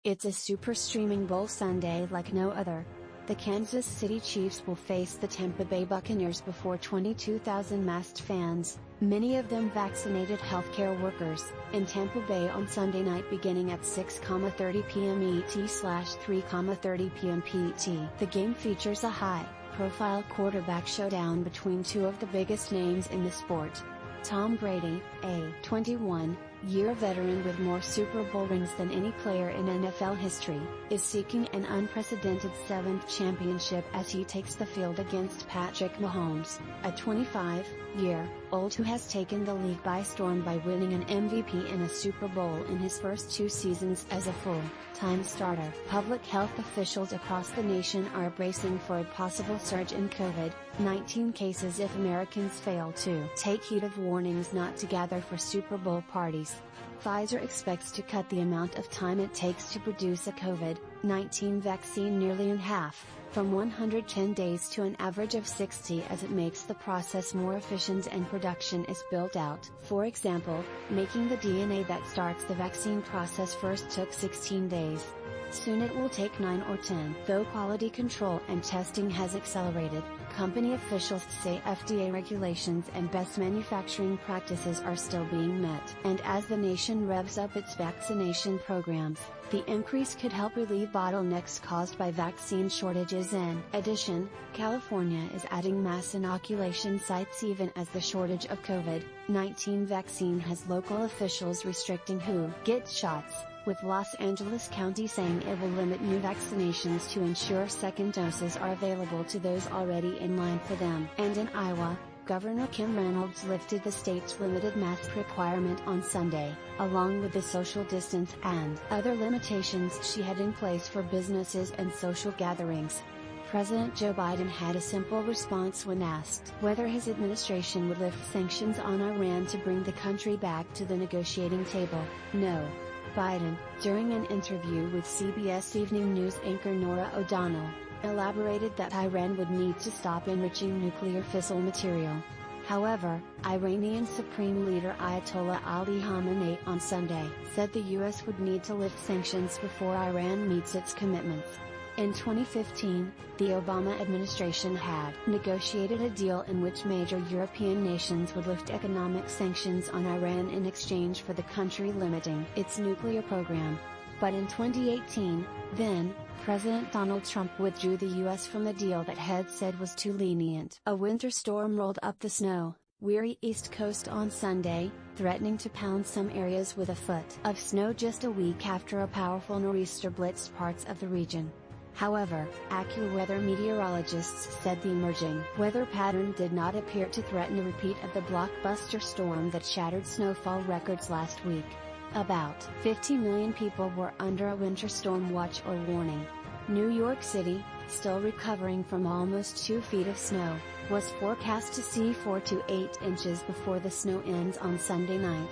It's a super streaming bowl Sunday like no other. The Kansas City Chiefs will face the Tampa Bay Buccaneers before 22,000 masked fans, many of them vaccinated healthcare workers, in Tampa Bay on Sunday night beginning at 6:30 p.m. ET/3:30 p.m. PT. The game features a high-profile quarterback showdown between two of the biggest names in the sport. Tom Brady, a 21-year veteran with more Super Bowl rings than any player in NFL history, is seeking an unprecedented seventh championship as he takes the field against Patrick Mahomes, a 25-year-old who has taken the league by storm by winning an MVP and a Super Bowl in his first 2 seasons as a full-time starter. Public health officials across the nation are bracing for a possible surge in COVID-19 cases if Americans fail to take heed of warnings not to gather for Super Bowl parties. Pfizer expects to cut the amount of time it takes to produce a COVID-19 vaccine nearly in half, from 110 days to an average of 60, as it makes the process more efficient and production is built out. For example, making the DNA that starts the vaccine process first took 16 days. Soon it will take 9 or 10. Though quality control and testing has accelerated, company officials say FDA regulations and best manufacturing practices are still being met. And as the nation revs up its vaccination programs, the increase could help relieve bottlenecks caused by vaccine shortages. In addition, California is adding mass inoculation sites even as the shortage of COVID-19 vaccine has local officials restricting who gets shots, with Los Angeles County saying it will limit new vaccinations to ensure second doses are available to those already in line for them. And in Iowa, Governor Kim Reynolds lifted the state's limited mask requirement on Sunday, along with the social distance and other limitations she had in place for businesses and social gatherings. President Joe Biden had a simple response when asked whether his administration would lift sanctions on Iran to bring the country back to the negotiating table. No. Biden, during an interview with CBS Evening News anchor Norah O'Donnell, elaborated that Iran would need to stop enriching nuclear fissile material. However, Iranian Supreme Leader Ayatollah Ali Khamenei on Sunday said the U.S. would need to lift sanctions before Iran meets its commitments. In 2015, the Obama administration had negotiated a deal in which major European nations would lift economic sanctions on Iran in exchange for the country limiting its nuclear program. But in 2018, then, President Donald Trump withdrew the U.S. from the deal that had said was too lenient. A winter storm rolled up the snow-weary East Coast on Sunday, threatening to pound some areas with a foot of snow just a week after a powerful nor'easter blitzed parts of the region. However, AccuWeather meteorologists said the emerging weather pattern did not appear to threaten a repeat of the blockbuster storm that shattered snowfall records last week. About 50 million people were under a winter storm watch or warning. New York City, still recovering from almost 2 feet of snow, was forecast to see 4 to 8 inches before the snow ends on Sunday night.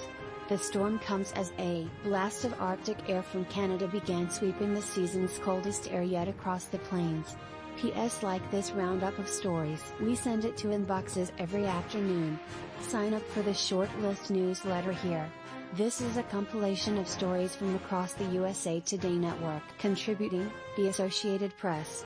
The storm comes as a blast of Arctic air from Canada began sweeping the season's coldest air yet across the plains. P.S. Like this roundup of stories, we send it to inboxes every afternoon. Sign up for the short list newsletter here. This is a compilation of stories from across the USA Today network. Contributing, The Associated Press.